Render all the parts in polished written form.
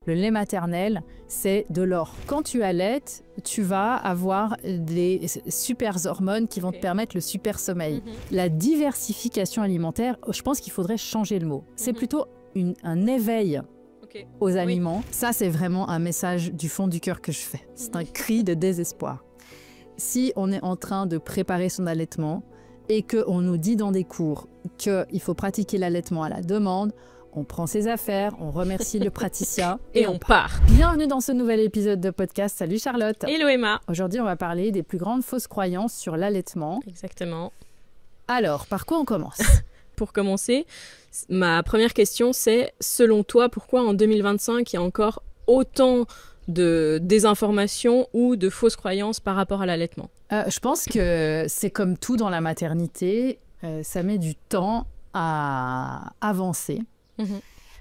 Le lait maternel, c'est de l'or. Quand tu allaites, tu vas avoir des super hormones qui vont te permettre le super sommeil. La diversification alimentaire, je pense qu'il faudrait changer le mot. C'est plutôt un éveil aux aliments. Ça, c'est vraiment un message du fond du cœur que je fais. C'est un cri de désespoir. Si on est en train de préparer son allaitement et qu'on nous dit dans des cours qu'il faut pratiquer l'allaitement à la demande, on prend ses affaires, on remercie le praticien et on part. Bienvenue dans ce nouvel épisode de podcast. Salut Charlotte. Hello Emma. Aujourd'hui, on va parler des plus grandes fausses croyances sur l'allaitement. Exactement. Alors, par quoi on commence? Pour commencer, ma première question, c'est selon toi, pourquoi en 2025, il y a encore autant de désinformation ou de fausses croyances par rapport à l'allaitement? Je pense que c'est comme tout dans la maternité, ça met du temps à avancer.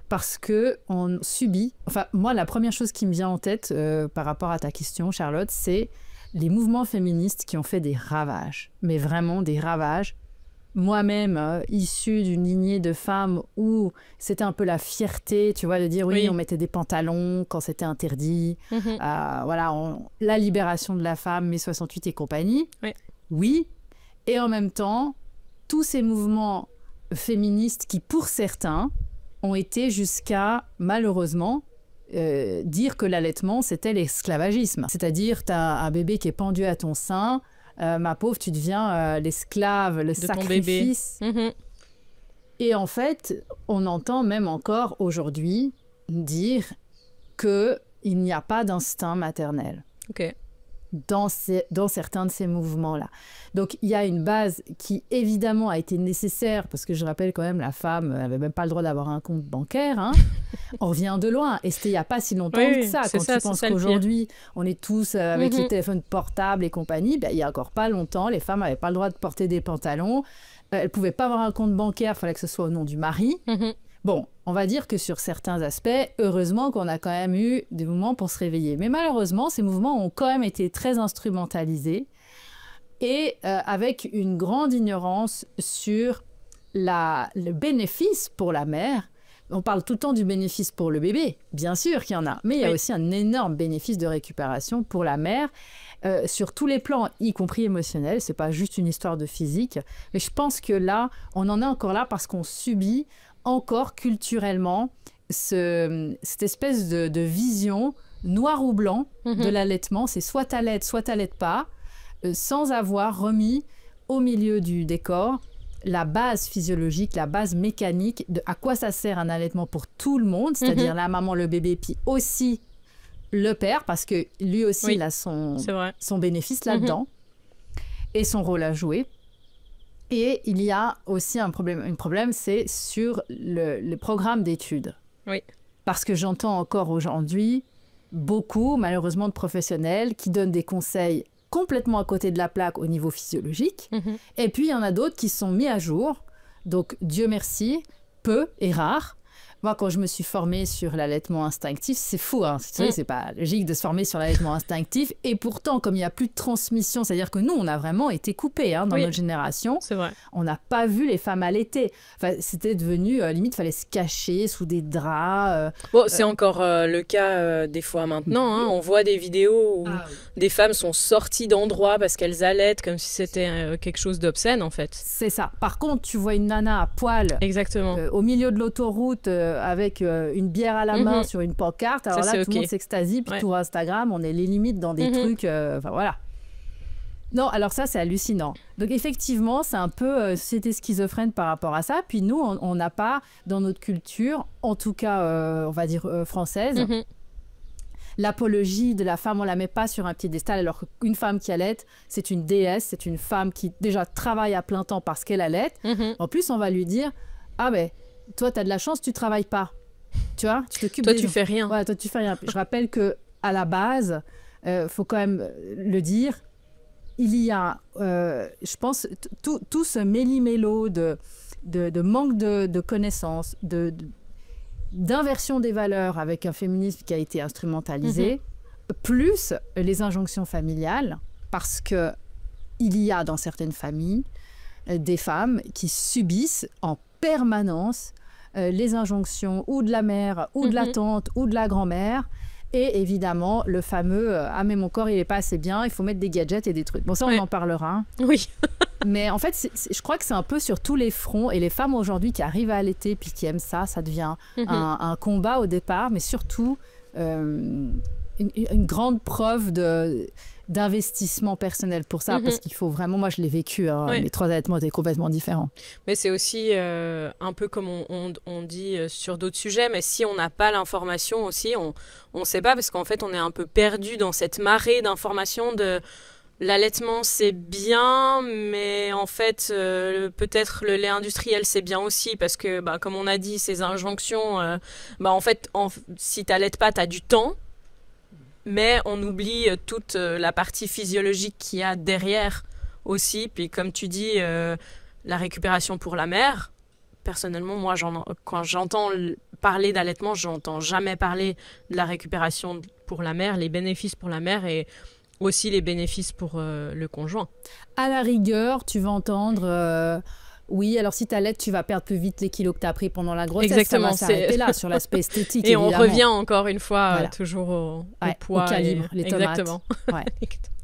Parce qu'on subit... Enfin, moi, la première chose qui me vient en tête par rapport à ta question, Charlotte, c'est les mouvements féministes qui ont fait des ravages. Mais vraiment des ravages. Moi-même, issue d'une lignée de femmes où c'était un peu la fierté, tu vois, de dire oui, on mettait des pantalons quand c'était interdit. Voilà, la libération de la femme, mai 68 et compagnie. Oui. Et en même temps, tous ces mouvements féministes qui, pour certains, ont été jusqu'à, malheureusement, dire que l'allaitement, c'était l'esclavagisme. C'est-à-dire, tu as un bébé qui est pendu à ton sein, ma pauvre, tu deviens l'esclave, le sacrifice. Et en fait, on entend même encore aujourd'hui dire qu'il n'y a pas d'instinct maternel. Dans certains de ces mouvements-là. Donc, il y a une base qui, évidemment, a été nécessaire, parce que je rappelle quand même, la femme n'avait même pas le droit d'avoir un compte bancaire. Hein. On revient de loin. Et c'était il n'y a pas si longtemps que ça. Quand tu penses qu'aujourd'hui, on est tous avec les téléphones portables et compagnie, ben, il n'y a encore pas longtemps, les femmes n'avaient pas le droit de porter des pantalons. Elles ne pouvaient pas avoir un compte bancaire, il fallait que ce soit au nom du mari. Bon, on va dire que sur certains aspects, heureusement qu'on a quand même eu des mouvements pour se réveiller. Mais malheureusement, ces mouvements ont quand même été très instrumentalisés et avec une grande ignorance sur le bénéfice pour la mère. On parle tout le temps du bénéfice pour le bébé, bien sûr qu'il y en a, mais il y a aussi un énorme bénéfice de récupération pour la mère sur tous les plans, y compris émotionnel. C'est pas juste une histoire de physique. Mais je pense que là, on en est encore là parce qu'on subit encore culturellement cette espèce de vision noir ou blanc de l'allaitement. C'est soit t'allaites pas, sans avoir remis au milieu du décor la base physiologique, la base mécanique de à quoi ça sert un allaitement pour tout le monde, c'est-à-dire la maman, le bébé, puis aussi le père, parce que lui aussi il a son bénéfice là-dedans et son rôle à jouer. Et il y a aussi un problème, c'est sur le programme d'études. Parce que j'entends encore aujourd'hui beaucoup, malheureusement, de professionnels qui donnent des conseils complètement à côté de la plaque au niveau physiologique. Et puis, il y en a d'autres qui sont mis à jour. Donc, Dieu merci, peu et rare. Moi, quand je me suis formée sur l'allaitement instinctif, c'est fou, hein. C'est pas logique de se former sur l'allaitement instinctif. Et pourtant, comme il n'y a plus de transmission, c'est-à-dire que nous, on a vraiment été coupés dans notre génération. C'est vrai. On n'a pas vu les femmes allaiter. Enfin, c'était devenu, limite, il fallait se cacher sous des draps. C'est encore le cas des fois maintenant. Hein. On voit des vidéos où des femmes sont sorties d'endroits parce qu'elles allaitent comme si c'était quelque chose d'obscène, en fait. C'est ça. Par contre, tu vois une nana à poil au milieu de l'autoroute avec une bière à la main sur une pancarte. Alors là, tout le monde s'extasie. Puis tout Instagram, on est les limites dans des trucs... Enfin, voilà. Non, alors ça, c'est hallucinant. Donc, effectivement, c'est un peu société schizophrène par rapport à ça. Puis nous, on n'a pas, dans notre culture, en tout cas, on va dire française, l'apologie de la femme, on ne la met pas sur un piédestal, alors qu'une femme qui allaite, c'est une déesse, c'est une femme qui déjà travaille à plein temps parce qu'elle allaite. En plus, on va lui dire, ah ben, toi, tu as de la chance, tu ne travailles pas. Tu vois, tu t'occupes Toi, tu fais rien. Ouais, toi, tu fais rien. Je rappelle qu'à la base, faut quand même le dire, il y a, je pense, tout ce méli-mélo de manque de connaissances, d'inversion des valeurs avec un féminisme qui a été instrumentalisé, plus les injonctions familiales, parce qu'il y a dans certaines familles des femmes qui subissent en permanence les injonctions ou de la mère, ou de la tante, ou de la grand-mère. Et évidemment, le fameux « Ah, mais mon corps, il n'est pas assez bien, il faut mettre des gadgets et des trucs ». Bon, ça, on en parlera. Oui. Mais en fait, je crois que c'est un peu sur tous les fronts. Et les femmes aujourd'hui qui arrivent à allaiter puis qui aiment ça, ça devient un combat au départ, mais surtout une grande preuve d'investissement personnel pour ça, parce qu'il faut vraiment, moi je l'ai vécu, les 3 allaitements étaient complètement différents. Mais c'est aussi un peu comme on dit sur d'autres sujets, mais si on n'a pas l'information aussi, on ne sait pas, parce qu'en fait on est un peu perdu dans cette marée d'informations de l'allaitement c'est bien, mais en fait peut-être le lait industriel c'est bien aussi, parce que comme on a dit, ces injonctions, en fait si tu n'allaites pas, tu as du temps. Mais on oublie toute la partie physiologique qu'il y a derrière aussi. Puis comme tu dis, la récupération pour la mère, personnellement, moi, quand j'entends parler d'allaitement, j'entends jamais parler de la récupération pour la mère, les bénéfices pour la mère et aussi les bénéfices pour le conjoint. À la rigueur, tu vas entendre... Oui, alors si tu allaites, tu vas perdre plus vite les kilos que tu as pris pendant la grossesse. Exactement, ça va s'arrêter là, sur l'aspect esthétique, et évidemment. on revient encore une fois toujours au poids. Au calibre, les tomates. Exactement. Ouais.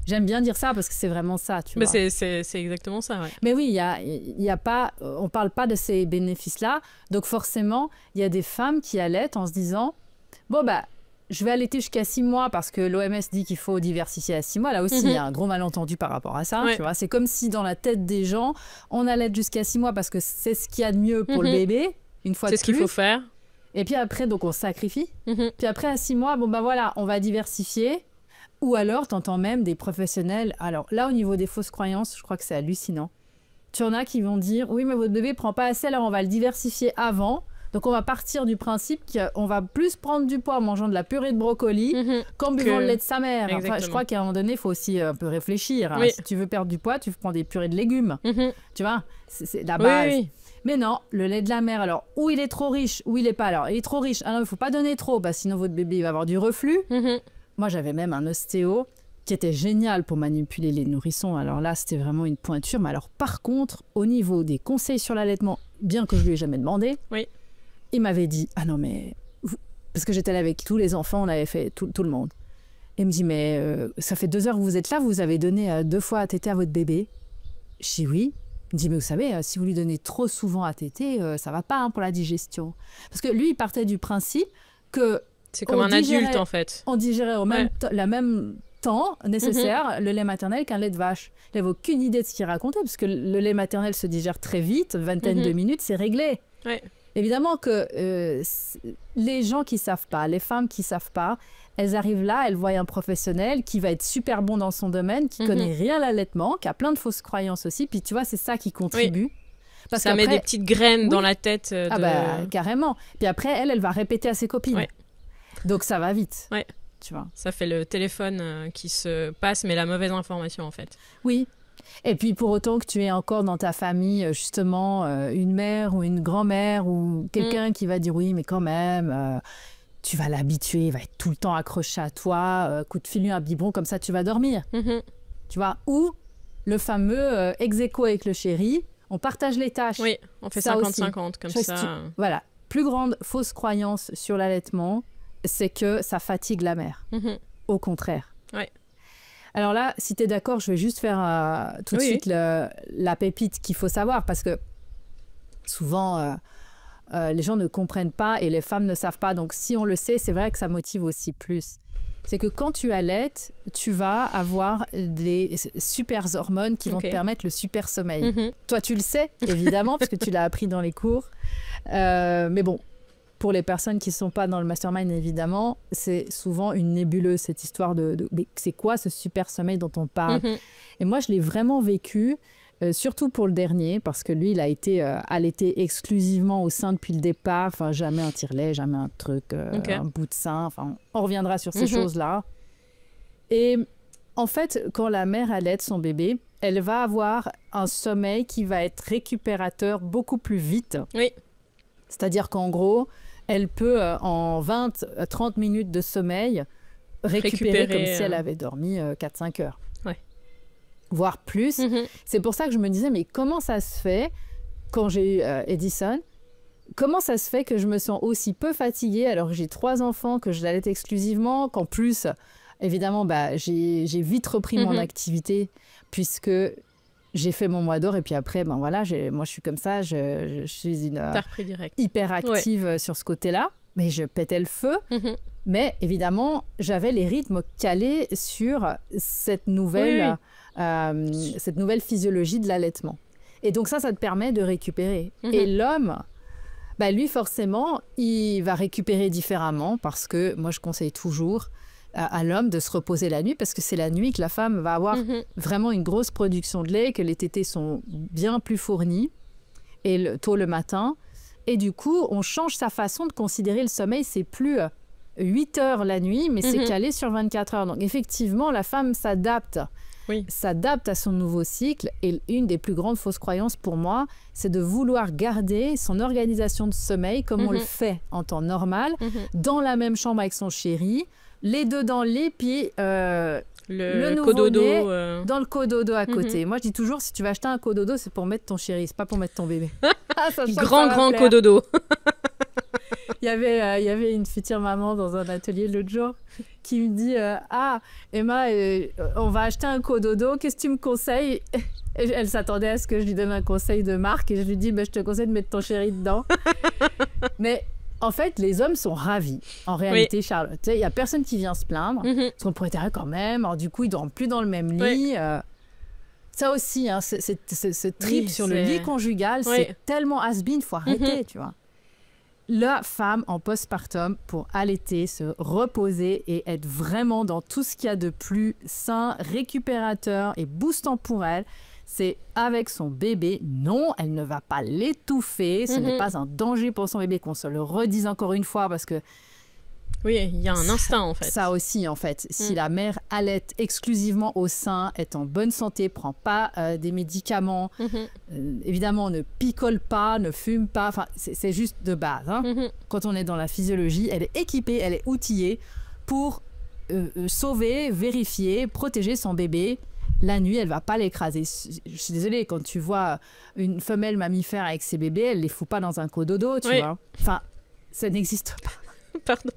J'aime bien dire ça parce que c'est vraiment ça, tu vois. C'est exactement ça, ouais. Mais oui, y a pas, on parle pas de ces bénéfices-là. Donc forcément, il y a des femmes qui allaitent en se disant, bon je vais allaiter jusqu'à 6 mois parce que l'OMS dit qu'il faut diversifier à 6 mois. Là aussi, il y a un gros malentendu par rapport à ça. Tu vois, c'est comme si dans la tête des gens, on allaite jusqu'à 6 mois parce que c'est ce qu'il y a de mieux pour le bébé, une fois de plus. C'est ce qu'il faut faire. Et puis après, donc on sacrifie. Puis après, à 6 mois, voilà, on va diversifier. Ou alors, tu entends même des professionnels. Alors là, au niveau des fausses croyances, je crois que c'est hallucinant. Tu en as qui vont dire, oui, mais votre bébé ne prend pas assez, alors on va le diversifier avant. Donc, on va partir du principe qu'on va plus prendre du poids en mangeant de la purée de brocoli qu'en buvant le lait de sa mère. Enfin, je crois qu'à un moment donné, il faut aussi un peu réfléchir. Oui. Si tu veux perdre du poids, tu prends des purées de légumes. Tu vois, c'est la base. Oui. Mais non, le lait de la mère, alors, ou il est trop riche, ou il n'est pas. Alors, il est trop riche. Alors, il ne faut pas donner trop, sinon votre bébé il va avoir du reflux. Moi, j'avais même un ostéo qui était génial pour manipuler les nourrissons. Alors là, c'était vraiment une pointure. Mais alors, par contre, au niveau des conseils sur l'allaitement, bien que je lui ai jamais demandé, il m'avait dit, ah non, mais... Parce que j'étais là avec tous les enfants, on avait fait tout le monde. Et il me dit, mais ça fait 2 heures que vous êtes là, vous avez donné 2 fois à téter à votre bébé. Je dis oui. Il me dit, mais vous savez, si vous lui donnez trop souvent à téter, ça va pas pour la digestion. Parce que lui, il partait du principe que... C'est comme un adulte, en fait. On digérait au même temps nécessaire le lait maternel qu'un lait de vache. Il n'avait aucune idée de ce qu'il racontait, parce que le lait maternel se digère très vite, vingtaine de minutes, c'est réglé. Évidemment que les gens qui ne savent pas, les femmes qui ne savent pas, elles arrivent là, elles voient un professionnel qui va être super bon dans son domaine, qui ne connaît rien à l'allaitement, qui a plein de fausses croyances aussi. Puis tu vois, c'est ça qui contribue. Parce ça met des petites graines dans la tête. Carrément. Puis après, elle va répéter à ses copines. Donc ça va vite. Tu vois. Ça fait le téléphone qui se passe, mais la mauvaise information en fait. Oui. Et puis pour autant que tu aies encore dans ta famille justement une mère ou une grand-mère ou quelqu'un qui va dire oui mais quand même tu vas l'habituer, il va être tout le temps accroché à toi, coup de fil un biberon comme ça tu vas dormir. Tu vois, ou le fameux ex-aequo avec le chéri, on partage les tâches. Oui, on fait 50-50 comme ça. Voilà, plus grande fausse croyance sur l'allaitement, c'est que ça fatigue la mère. Au contraire. Alors là, si tu es d'accord, je vais juste faire tout de suite la pépite qu'il faut savoir, parce que souvent, les gens ne comprennent pas et les femmes ne savent pas. Donc, si on le sait, c'est vrai que ça motive aussi plus. C'est que quand tu allaites, tu vas avoir des super hormones qui vont te permettre le super sommeil. Toi, tu le sais, évidemment, parce que tu l'as appris dans les cours. Mais bon, pour les personnes qui ne sont pas dans le mastermind, évidemment, c'est souvent une nébuleuse, cette histoire mais c'est quoi ce super sommeil dont on parle? Et moi, je l'ai vraiment vécu, surtout pour le dernier, parce que lui, il a été allaité exclusivement au sein depuis le départ. Enfin, jamais un tire-lait, jamais un truc, un bout de sein. Enfin, on reviendra sur ces choses-là. Et en fait, quand la mère allaite son bébé, elle va avoir un sommeil qui va être récupérateur beaucoup plus vite. C'est-à-dire qu'en gros, elle peut, en 20-30 minutes de sommeil, récupérer comme si elle avait dormi 4-5 heures. Voire plus. C'est pour ça que je me disais, mais comment ça se fait, quand j'ai eu Edison, comment ça se fait que je me sens aussi peu fatiguée alors que j'ai 3 enfants, que je l'allaite exclusivement, qu'en plus, évidemment, j'ai vite repris mon activité puisque j'ai fait mon mois d'or et puis après, moi je suis comme ça, je suis une hyper active sur ce côté-là, mais je pétais le feu. Mais évidemment, j'avais les rythmes calés sur cette nouvelle physiologie de l'allaitement. Et donc ça te permet de récupérer. Et l'homme, lui, forcément, il va récupérer différemment parce que moi, je conseille toujours à l'homme de se reposer la nuit parce que c'est la nuit que la femme va avoir vraiment une grosse production de lait, que les tétés sont bien plus fournis et tôt le matin. Et du coup, on change sa façon de considérer le sommeil. C'est plus 8 heures la nuit, mais c'est calé sur 24 heures. Donc effectivement, la femme s'adapte à son nouveau cycle. Et une des plus grandes fausses croyances pour moi, c'est de vouloir garder son organisation de sommeil comme on le fait en temps normal, dans la même chambre avec son chéri, les deux dans le lit, puis le nouveau-né dans le cododo à côté. Moi, je dis toujours, si tu vas acheter un cododo, c'est pour mettre ton chéri, c'est pas pour mettre ton bébé. Grand cododo. Il y avait une future maman dans un atelier l'autre jour qui me dit Emma, on va acheter un cododo, qu'est-ce que tu me conseilles? Elle s'attendait à ce que je lui donne un conseil de marque et je lui dis je te conseille de mettre ton chéri dedans. Mais en fait, les hommes sont ravis. En réalité, Charlotte, il n'y a personne qui vient se plaindre parce qu'on pourrait dire quand même, alors, du coup, ils ne dorment plus dans le même lit. Ça aussi, hein, ce trip sur le lit conjugal, c'est tellement has-been, il faut arrêter, tu vois. La femme en postpartum, pour allaiter, se reposer et être vraiment dans tout ce qu'il y a de plus sain, récupérateur et boostant pour elle, c'est avec son bébé. Non, elle ne va pas l'étouffer. Ce n'est pas un danger pour son bébé, qu'on se le redise encore une fois, parce que oui, il y a un instinct, en fait. Ça aussi, en fait. Si la mère allaite exclusivement au sein, est en bonne santé, prend pas des médicaments, évidemment, ne picole pas, ne fume pas, enfin, c'est juste de base. Hein. Quand on est dans la physiologie, elle est équipée, elle est outillée pour sauver, vérifier, protéger son bébé. La nuit, elle va pas l'écraser. Je suis désolée, quand tu vois une femelle mammifère avec ses bébés, elle les fout pas dans un cododo, tu vois. Enfin, ça n'existe pas. Pardon.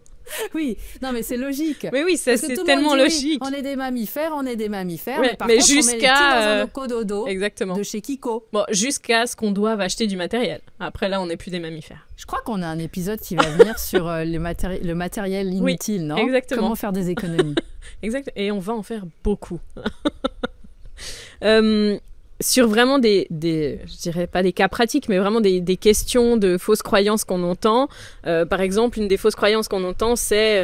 Oui, non mais c'est logique. Mais oui, c'est tellement logique. Oui, on est des mammifères, ouais, mais jusqu'à dans un cododo exactement. De chez Kiko. Bon, jusqu'à ce qu'on doive acheter du matériel. Après là, on n'est plus des mammifères. Je crois qu'on a un épisode qui va venir sur le matériel inutile, non? Exactement. Comment faire des économies. Exact. Et on va en faire beaucoup. Sur vraiment je dirais pas des cas pratiques, mais vraiment des questions de fausses croyances qu'on entend. Par exemple, une des fausses croyances qu'on entend, c'est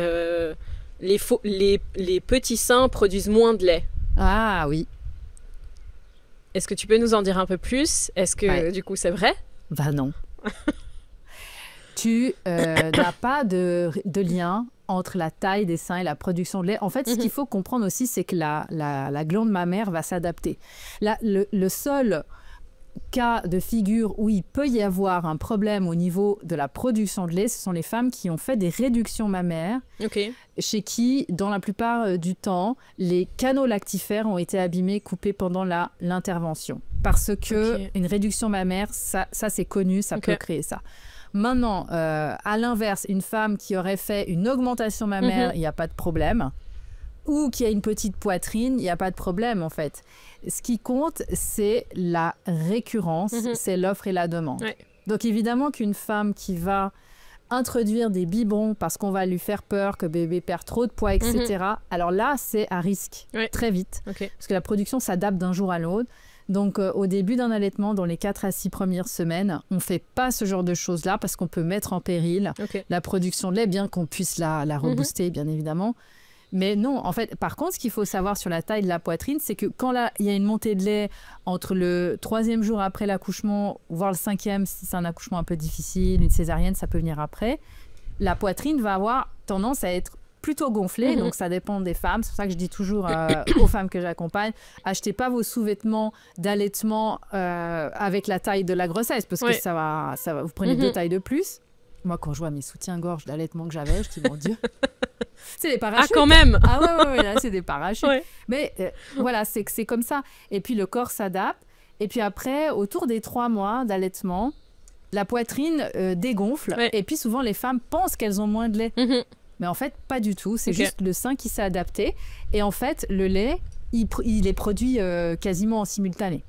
les petits seins produisent moins de lait. Ah oui. Est-ce que tu peux nous en dire un peu plus? Est-ce que du coup c'est vrai? Bah non. Tu n'as pas de lien entre la taille des seins et la production de lait. En fait, ce qu'il faut comprendre aussi, c'est que la glande mammaire va s'adapter. Le seul cas de figure où il peut y avoir un problème au niveau de la production de lait, ce sont les femmes qui ont fait des réductions mammaires, chez qui, dans la plupart du temps, les canaux lactifères ont été abîmés, coupés pendant l'intervention. Parce que une réduction mammaire, ça c'est connu, ça peut créer ça. Maintenant, à l'inverse, une femme qui aurait fait une augmentation mammaire, il n'y a pas de problème. Ou qui a une petite poitrine, il n'y a pas de problème en fait. Ce qui compte, c'est la récurrence, c'est l'offre et la demande. Ouais. Donc évidemment qu'une femme qui va introduire des biberons parce qu'on va lui faire peur que bébé perd trop de poids, etc. Alors là, c'est à risque, très vite. Parce que la production s'adapte d'un jour à l'autre. Donc, au début d'un allaitement, dans les 4 à 6 premières semaines, on ne fait pas ce genre de choses-là parce qu'on peut mettre en péril la production de lait, bien qu'on puisse la rebooster, bien évidemment. Mais non, en fait, par contre, ce qu'il faut savoir sur la taille de la poitrine, c'est que quand il y a une montée de lait entre le 3e jour après l'accouchement, voire le 5e, si c'est un accouchement un peu difficile, une césarienne, ça peut venir après, la poitrine va avoir tendance à être plutôt gonflée, donc ça dépend des femmes. C'est pour ça que je dis toujours aux femmes que j'accompagne, achetez pas vos sous-vêtements d'allaitement avec la taille de la grossesse, parce que ça va, vous prenez 2 tailles de plus. Moi, quand je vois mes soutiens-gorge d'allaitement que j'avais, je dis, mon Dieu, c'est des parachutes. Ah, quand même. Ah ouais, là, c'est des parachutes. Mais voilà, c'est comme ça. Et puis, le corps s'adapte. Et puis après, autour des 3 mois d'allaitement, la poitrine dégonfle. Et puis souvent, les femmes pensent qu'elles ont moins de lait. Mais en fait, pas du tout. C'est juste le sein qui s'est adapté. Et en fait, le lait, il est produit quasiment en simultané.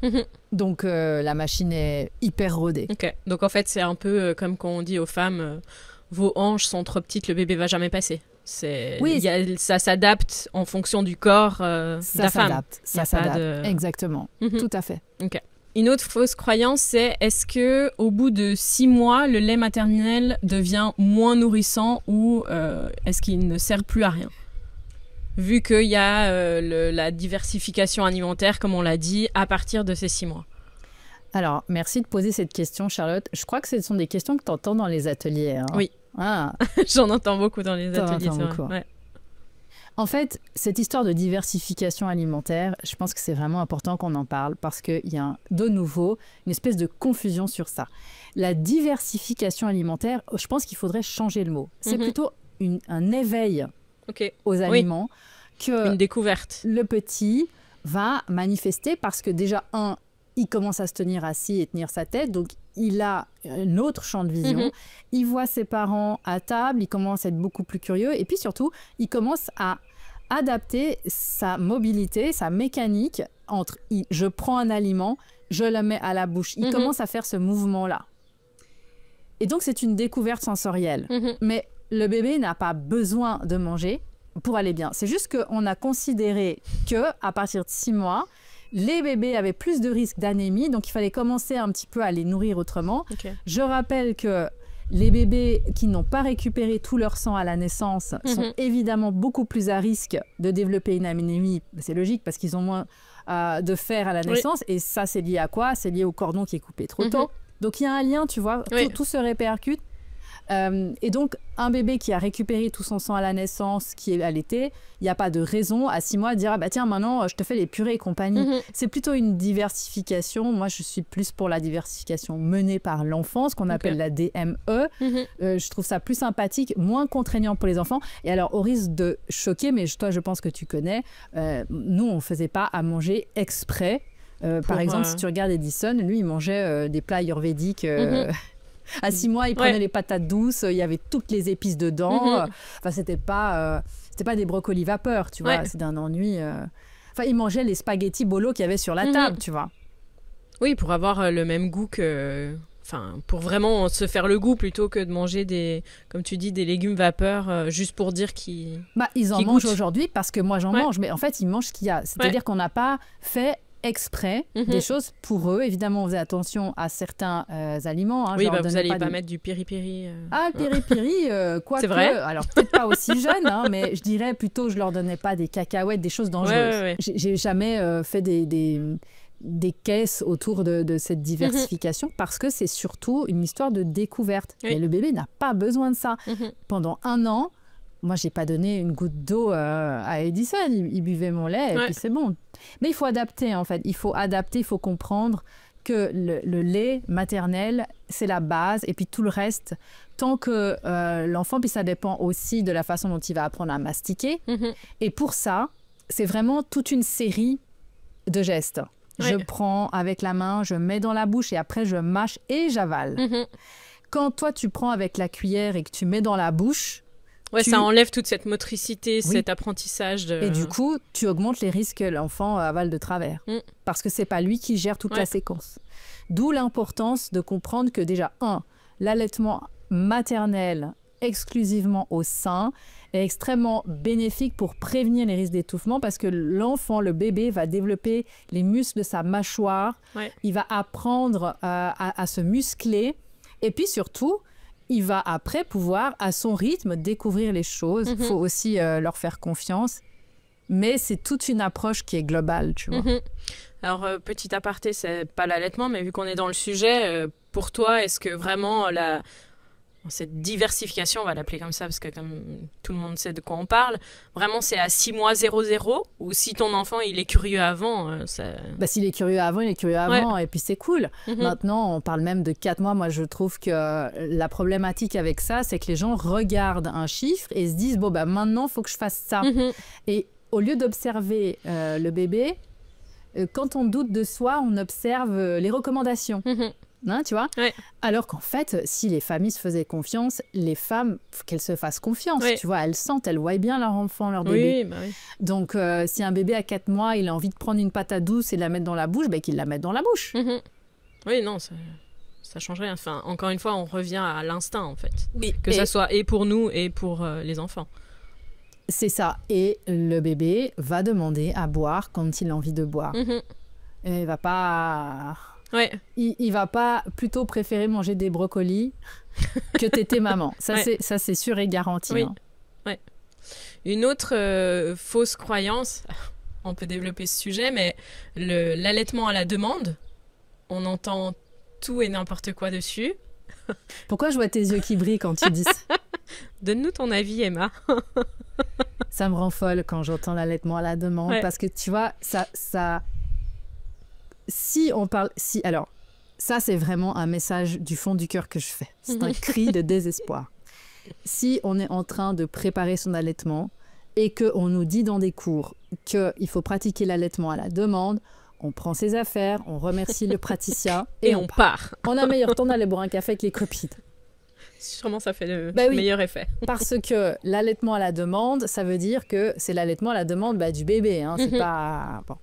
Donc, la machine est hyper rodée. Donc, en fait, c'est un peu comme quand on dit aux femmes, vos hanches sont trop petites, le bébé va jamais passer. Ça s'adapte en fonction du corps de la femme. Ça s'adapte, exactement. Tout à fait. Une autre fausse croyance, c'est est-ce que au bout de 6 mois, le lait maternel devient moins nourrissant ou est-ce qu'il ne sert plus à rien? Vu qu'il y a la diversification alimentaire, comme on l'a dit, à partir de ces 6 mois. Alors, merci de poser cette question, Charlotte. Je crois que ce sont des questions que tu entends dans les ateliers. Hein. Oui. J'en entends beaucoup dans les ateliers. Ouais. En fait, cette histoire de diversification alimentaire, je pense que c'est vraiment important qu'on en parle parce qu'il y a de nouveau une espèce de confusion sur ça. La diversification alimentaire, je pense qu'il faudrait changer le mot. C'est plutôt un éveil aux aliments que une découverte. Le petit va manifester parce que déjà, il commence à se tenir assis et tenir sa tête, donc il a un autre champ de vision. Il voit ses parents à table, il commence à être beaucoup plus curieux et puis surtout, il commence à adapter sa mobilité, sa mécanique entre je prends un aliment, je le mets à la bouche. Il commence à faire ce mouvement-là. Et donc, c'est une découverte sensorielle. Mais le bébé n'a pas besoin de manger pour aller bien. C'est juste qu'on a considéré qu'à partir de 6 mois, les bébés avaient plus de risques d'anémie, donc il fallait commencer un petit peu à les nourrir autrement. Je rappelle que les bébés qui n'ont pas récupéré tout leur sang à la naissance sont évidemment beaucoup plus à risque de développer une anémie. C'est logique parce qu'ils ont moins de fer à la naissance. Et ça, c'est lié à quoi? C'est lié au cordon qui est coupé trop tôt. Donc, il y a un lien, tu vois, tout se répercute. Et donc, un bébé qui a récupéré tout son sang à la naissance, qui est allaité, il n'y a pas de raison à 6 mois de dire « Ah bah tiens, maintenant, je te fais les purées et compagnie ». C'est plutôt une diversification. Moi, je suis plus pour la diversification menée par l'enfant, ce qu'on appelle la DME. Je trouve ça plus sympathique, moins contraignant pour les enfants. Et alors, au risque de choquer, mais toi, je pense que tu connais, nous, on ne faisait pas à manger exprès. Par exemple, si tu regardes Edison, lui, il mangeait des plats ayurvédiques... À 6 mois, il prenait les patates douces, il y avait toutes les épices dedans. Enfin, c'était pas des brocolis vapeur, tu vois. C'est d'un ennui. Enfin, il mangeait les spaghettis bolo qu'il y avait sur la table, tu vois. Oui, pour avoir le même goût que... Enfin, pour vraiment se faire le goût plutôt que de manger comme tu dis, des légumes vapeur juste pour dire qu'ils... Ils en mangent aujourd'hui parce que moi, j'en mange. Mais en fait, ils mangent ce qu'il y a. C'est-à-dire qu'on n'a pas fait exprès des choses pour eux. Évidemment, on faisait attention à certains aliments. Hein, vous n'allez pas mettre du piri-piri. Ah, le piri-piri, quoi c'est que... vrai. Alors, peut-être pas aussi jeune, hein, mais je dirais plutôt, je leur donnais pas des cacahuètes, des choses dangereuses. J'ai jamais fait des caisses autour de cette diversification parce que c'est surtout une histoire de découverte. Et le bébé n'a pas besoin de ça. Pendant 1 an, moi, je n'ai pas donné une goutte d'eau à Edison. Il buvait mon lait et puis c'est bon. Mais il faut adapter, en fait. Il faut adapter, il faut comprendre que le lait maternel, c'est la base. Et puis tout le reste, tant que l'enfant, puis ça dépend aussi de la façon dont il va apprendre à mastiquer. Et pour ça, c'est vraiment toute une série de gestes. Je prends avec la main, je mets dans la bouche et après, je mâche et j'avale. Quand toi, tu prends avec la cuillère et que tu mets dans la bouche... ça enlève toute cette motricité, cet apprentissage. Et du coup, tu augmentes les risques que l'enfant avale de travers. Parce que c'est pas lui qui gère toute la séquence. D'où l'importance de comprendre que déjà, l'allaitement maternel exclusivement au sein est extrêmement bénéfique pour prévenir les risques d'étouffement parce que l'enfant, le bébé, va développer les muscles de sa mâchoire. Il va apprendre à se muscler. Et puis surtout... il va après pouvoir, à son rythme, découvrir les choses. Il faut aussi leur faire confiance. Mais c'est toute une approche qui est globale, tu vois. Alors, petit aparté, c'est pas l'allaitement, mais vu qu'on est dans le sujet, pour toi, est-ce que vraiment cette diversification, on va l'appeler comme ça, parce que comme tout le monde sait de quoi on parle, vraiment c'est à 6 mois 0-0, ou si ton enfant il est curieux avant, s'il est curieux avant, il est curieux avant, et puis c'est cool. Maintenant, on parle même de 4 mois. Moi, je trouve que la problématique avec ça, c'est que les gens regardent un chiffre et se disent, maintenant, il faut que je fasse ça. Et au lieu d'observer le bébé, quand on doute de soi, on observe les recommandations. hein, tu vois. Alors qu'en fait, si les familles se faisaient confiance, les femmes, qu'elles se fassent confiance, tu vois, elles sentent, elles voient bien leur enfant, leur bébé. Donc, si un bébé à 4 mois, il a envie de prendre une patate douce et de la mettre dans la bouche, qu'il la mette dans la bouche. Oui, non, ça change rien. Enfin, encore une fois, on revient à l'instinct, en fait. Que ça soit et pour nous et pour les enfants. C'est ça. Et le bébé va demander à boire quand il a envie de boire. Et il va pas... Il va pas plutôt préférer manger des brocolis que téter maman. Ça, c'est sûr et garanti. Oui. Hein. Une autre fausse croyance, on peut développer ce sujet, mais l'allaitement à la demande, on entend tout et n'importe quoi dessus. Pourquoi je vois tes yeux qui brillent quand tu dis ça? Donne-nous ton avis, Emma. Ça me rend folle quand j'entends l'allaitement à la demande, parce que tu vois, ça... Si on parle... Alors, ça, c'est vraiment un message du fond du cœur que je fais. C'est un cri de désespoir. Si on est en train de préparer son allaitement et qu'on nous dit dans des cours qu'il faut pratiquer l'allaitement à la demande, on prend ses affaires, on remercie le praticien et on part. On a meilleur temps d'aller boire un café avec les copines. Sûrement, ça fait le meilleur effet. Parce que l'allaitement à la demande, ça veut dire que c'est l'allaitement à la demande du bébé. Hein, c'est pas... Bon.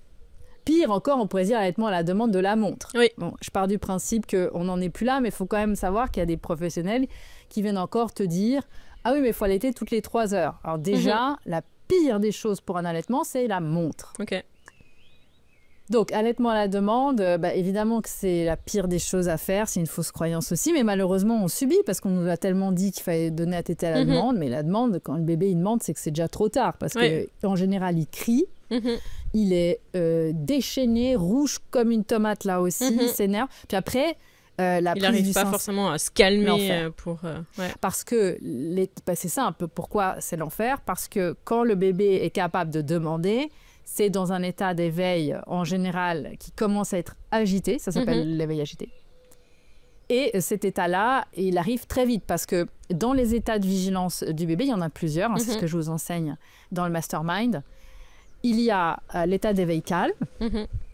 Pire encore, on pourrait dire allaitement à la demande de la montre. Bon, je pars du principe qu'on n'en est plus là, mais il faut quand même savoir qu'il y a des professionnels qui viennent encore te dire « Ah oui, mais il faut allaiter toutes les 3 heures. » Alors déjà, la pire des choses pour un allaitement, c'est la montre. Donc, allaitement à la demande, évidemment que c'est la pire des choses à faire, c'est une fausse croyance aussi, mais malheureusement, on subit parce qu'on nous a tellement dit qu'il fallait donner à téter à la demande, mais la demande, quand le bébé il demande, c'est que c'est déjà trop tard, parce qu'en général, il crie, il est déchaîné, rouge comme une tomate là aussi, il s'énerve. Puis après, il n'arrive pas forcément à se calmer parce que, c'est ça un peu pourquoi c'est l'enfer, parce que quand le bébé est capable de demander, c'est dans un état d'éveil, en général, qui commence à être agité. Ça s'appelle l'éveil agité. Et cet état-là, il arrive très vite parce que dans les états de vigilance du bébé, il y en a plusieurs. Hein, c'est ce que je vous enseigne dans le mastermind. Il y a l'état d'éveil calme,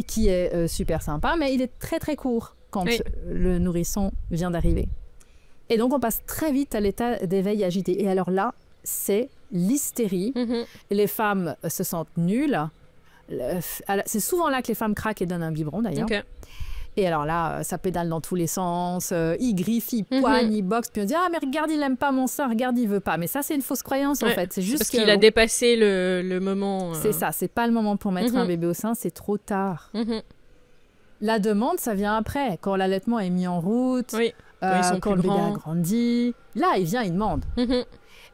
qui est super sympa, mais il est très, très court quand le nourrisson vient d'arriver. Et donc, on passe très vite à l'état d'éveil agité. Et alors là, c'est l'hystérie. Les femmes se sentent nulles. C'est souvent là que les femmes craquent et donnent un biberon d'ailleurs. Et alors là, ça pédale dans tous les sens, il griffe, il poigne, il boxe, puis on dit « Ah mais regarde, il n'aime pas mon sein, regarde, il veut pas ». Mais ça, c'est une fausse croyance en fait. C'est juste parce qu'il a dépassé le moment. C'est ça, c'est pas le moment pour mettre un bébé au sein, c'est trop tard. La demande, ça vient après, quand l'allaitement est mis en route, quand le bébé a grandi. Là, il vient, il demande.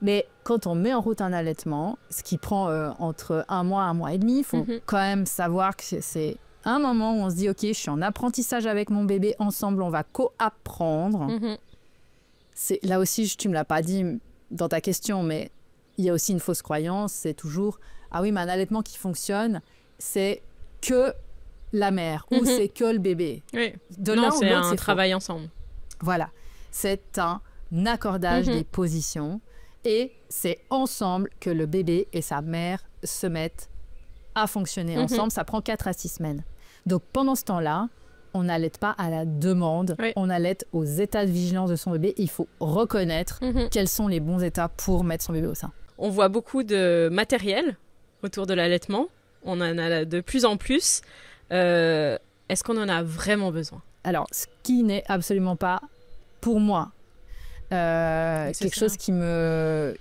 Mais quand on met en route un allaitement, ce qui prend entre 1 mois et demi, il faut quand même savoir que c'est un moment où on se dit « Ok, je suis en apprentissage avec mon bébé, ensemble, on va co-apprendre. » Là aussi, tu ne me l'as pas dit dans ta question, mais il y a aussi une fausse croyance, c'est toujours « Ah oui, mais un allaitement qui fonctionne, c'est que la mère ou c'est que le bébé. » Non, c'est un travail ensemble. Voilà, c'est un accordage des positions. Et c'est ensemble que le bébé et sa mère se mettent à fonctionner ensemble. Ça prend 4 à 6 semaines. Donc, pendant ce temps-là, on n'allaite pas à la demande. On allaite aux états de vigilance de son bébé. Il faut reconnaître quels sont les bons états pour mettre son bébé au sein. On voit beaucoup de matériel autour de l'allaitement. On en a de plus en plus. Est-ce qu'on en a vraiment besoin? Alors, ce qui n'est absolument pas, pour moi, quelque chose qui me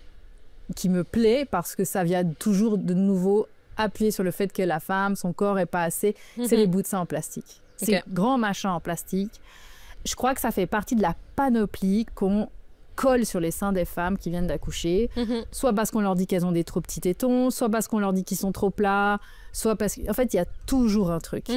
plaît parce que ça vient toujours de nouveau appuyer sur le fait que la femme, son corps est pas assez, c'est les bouts de sein en plastique. Ces grands machins en plastique. Je crois que ça fait partie de la panoplie qu'on colle sur les seins des femmes qui viennent d'accoucher, soit parce qu'on leur dit qu'elles ont des trop petits tétons, soit parce qu'on leur dit qu'ils sont trop plats, soit parce qu'en fait, il y a toujours un truc.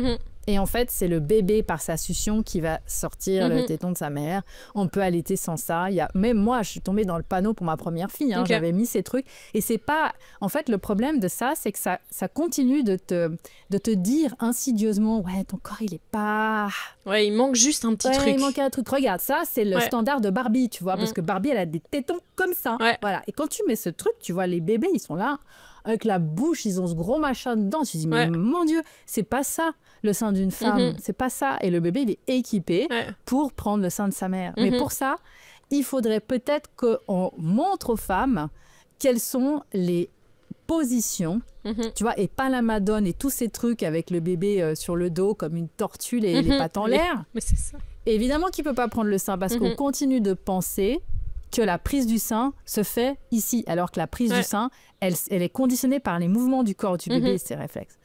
Et en fait, c'est le bébé par sa succion qui va sortir le téton de sa mère. On peut allaiter sans ça. Même moi, je suis tombée dans le panneau pour ma première fille. J'avais mis ces trucs. Et c'est pas... En fait, le problème de ça, c'est que ça continue de te dire insidieusement « Ouais, ton corps, il est pas... » Ouais, il manque juste un petit truc. Il manque un truc. Regarde, ça, c'est le standard de Barbie, tu vois. Parce que Barbie, elle a des tétons comme ça. Voilà. Et quand tu mets ce truc, tu vois, les bébés, ils sont là... Avec la bouche, ils ont ce gros machin dedans. Tu te dis, mais mon Dieu, c'est pas ça. le sein d'une femme. C'est pas ça. Et le bébé, il est équipé pour prendre le sein de sa mère. Mais pour ça, il faudrait peut-être qu'on montre aux femmes quelles sont les positions, tu vois, et pas la madone et tous ces trucs avec le bébé sur le dos comme une tortue, les pattes en l'air. Mais c'est ça. Et évidemment qu'il peut pas prendre le sein parce qu'on continue de penser que la prise du sein se fait ici, alors que la prise du sein, elle est conditionnée par les mouvements du corps du bébé et ses réflexes.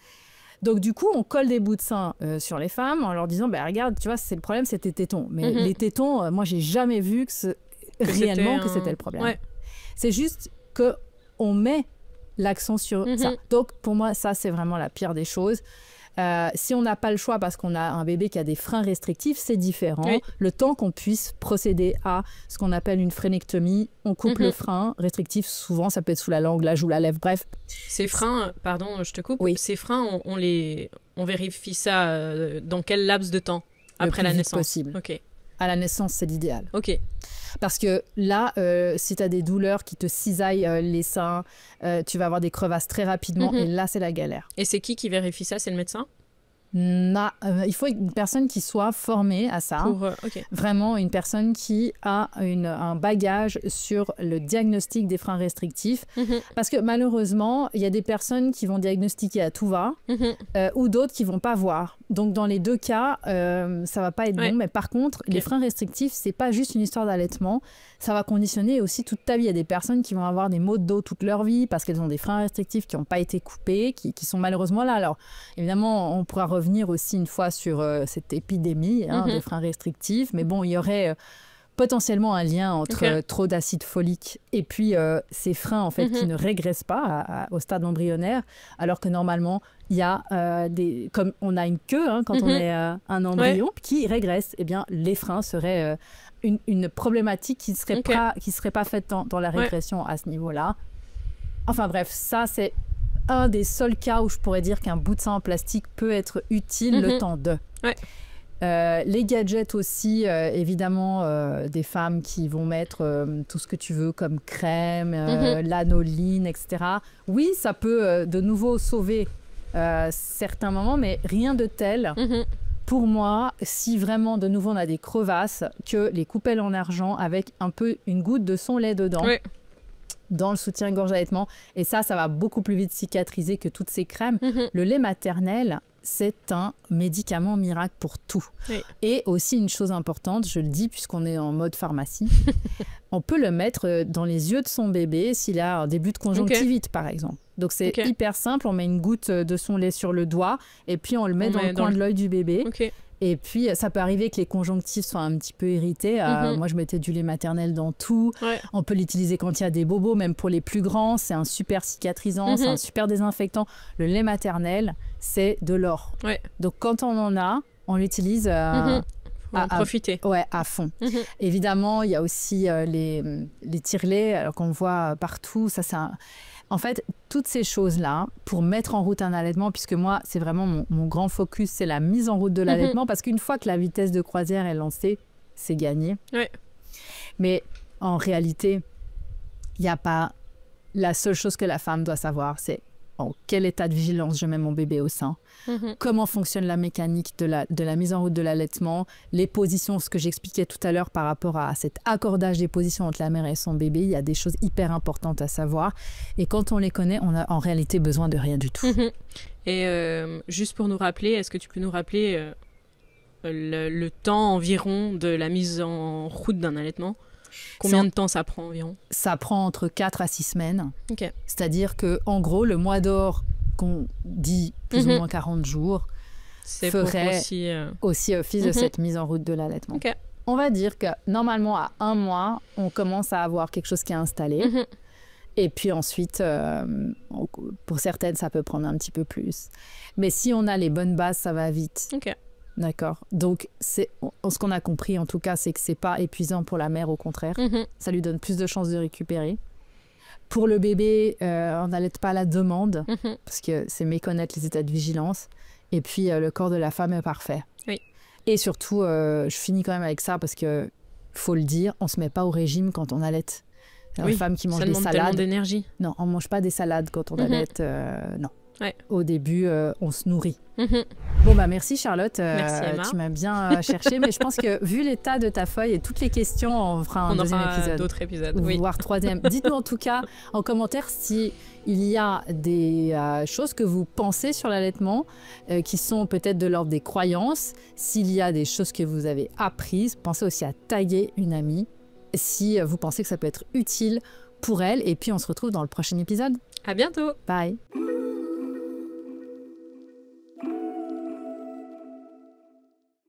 Donc du coup, on colle des bouts de sein sur les femmes en leur disant, bah, regarde, tu vois, c'est le problème, c'est tes tétons. Mais les tétons, moi, j'ai jamais vu réellement que c'était le problème. Ouais. C'est juste qu'on met l'accent sur ça. Donc pour moi, ça, c'est vraiment la pire des choses. Si on n'a pas le choix parce qu'on a un bébé qui a des freins restrictifs, c'est différent. Oui. Le temps qu'on puisse procéder à ce qu'on appelle une frénectomie, on coupe le frein restrictif. Souvent, ça peut être sous la langue, la joue, la lèvre, bref. Ces freins, pardon, je te coupe. Oui. Ces freins, on vérifie ça dans quel laps de temps après la naissance? Possible. Ok. À la naissance, c'est l'idéal. Ok. Parce que là, si tu as des douleurs qui te cisaillent les seins, tu vas avoir des crevasses très rapidement et là, c'est la galère. Et c'est qui vérifie ça? C'est le médecin? Il faut une personne qui soit formée à ça. Vraiment une personne qui a un bagage sur le diagnostic des freins restrictifs. Parce que malheureusement, il y a des personnes qui vont diagnostiquer à tout va ou d'autres qui vont pas voir. Donc dans les deux cas, ça va pas être bon. Mais par contre, les freins restrictifs, c'est pas juste une histoire d'allaitement. Ça va conditionner aussi toute ta vie. Il y a des personnes qui vont avoir des maux de dos toute leur vie parce qu'elles ont des freins restrictifs qui n'ont pas été coupés, qui sont malheureusement là. Alors évidemment, on pourra revenir aussi une fois sur cette épidémie des freins restrictifs. Mais bon, il y aurait potentiellement un lien entre trop d'acide folique et puis ces freins en fait qui ne régressent pas au stade embryonnaire, alors que normalement il y a comme on a une queue quand on est un embryon qui régresse. Eh bien, les freins seraient une problématique qui serait pas faite dans la régression à ce niveau-là. Enfin bref, ça c'est un des seuls cas où je pourrais dire qu'un bout de sein en plastique peut être utile le temps de. Les gadgets aussi, évidemment, des femmes qui vont mettre tout ce que tu veux comme crème, lanoline, etc. Oui, ça peut de nouveau sauver certains moments, mais rien de tel. Pour moi, si vraiment de nouveau on a des crevasses, que les coupelles en argent avec un peu une goutte de son lait dedans. Dans le soutien-gorge allaitement. Et ça va beaucoup plus vite cicatriser que toutes ces crèmes. Le lait maternel, c'est un médicament miracle pour tout. Et aussi une chose importante, je le dis puisqu'on est en mode pharmacie, on peut le mettre dans les yeux de son bébé s'il a un début de conjonctivite, par exemple. Donc c'est hyper simple, on met une goutte de son lait sur le doigt et puis on le met dans le coin de l'œil du bébé. Et puis, ça peut arriver que les conjonctifs soient un petit peu irrités. Moi, je mettais du lait maternel dans tout. On peut l'utiliser quand il y a des bobos, même pour les plus grands. C'est un super cicatrisant, c'est un super désinfectant. Le lait maternel, c'est de l'or. Donc, quand on en a, on l'utilise à profiter. À fond. Évidemment, il y a aussi les tire-laits qu'on voit partout. Ça, c'est En fait, toutes ces choses-là, pour mettre en route un allaitement, puisque moi, c'est vraiment mon grand focus, c'est la mise en route de l'allaitement, parce qu'une fois que la vitesse de croisière est lancée, c'est gagné. Mais en réalité, il n'y a pas... La seule chose que la femme doit savoir, c'est en quel état de vigilance je mets mon bébé au sein, comment fonctionne la mécanique de la mise en route de l'allaitement, les positions, ce que j'expliquais tout à l'heure par rapport à cet accordage des positions entre la mère et son bébé. Il y a des choses hyper importantes à savoir. Et quand on les connaît, on a en réalité besoin de rien du tout. Et juste pour nous rappeler, est-ce que tu peux nous rappeler le temps environ de la mise en route d'un allaitement? Combien de temps ça prend environ? Ça prend entre 4 à 6 semaines. C'est-à-dire qu'en gros, le mois d'or qu'on dit plus ou moins 40 jours ferait aussi office de cette mise en route de l'allaitement. On va dire que normalement, à 1 mois, on commence à avoir quelque chose qui est installé. Et puis ensuite, pour certaines, ça peut prendre un petit peu plus. Mais si on a les bonnes bases, ça va vite. D'accord. Donc, ce qu'on a compris, en tout cas, c'est que c'est pas épuisant pour la mère, au contraire. Ça lui donne plus de chances de récupérer. Pour le bébé, on n'allaite pas à la demande, parce que c'est méconnaître les états de vigilance. Et puis, le corps de la femme est parfait. Et surtout, je finis quand même avec ça, parce que faut le dire, on se met pas au régime quand on allaite. Une femme qui mange des salades. Ça demande tellement d'énergie. Non, on mange pas des salades quand on allaite. Non. Ouais. Au début, on se nourrit. Mhm. Bon, bah merci Charlotte. Merci Emma. Tu m'as bien cherché, mais je pense que vu l'état de ta feuille et toutes les questions, on fera un deuxième épisode. D'autres épisodes, voire troisième. Dites-nous en tout cas en commentaire si il y a des choses que vous pensez sur l'allaitement qui sont peut-être de l'ordre des croyances. S'il y a des choses que vous avez apprises, pensez aussi à taguer une amie si vous pensez que ça peut être utile pour elle. Et puis on se retrouve dans le prochain épisode. À bientôt. Bye.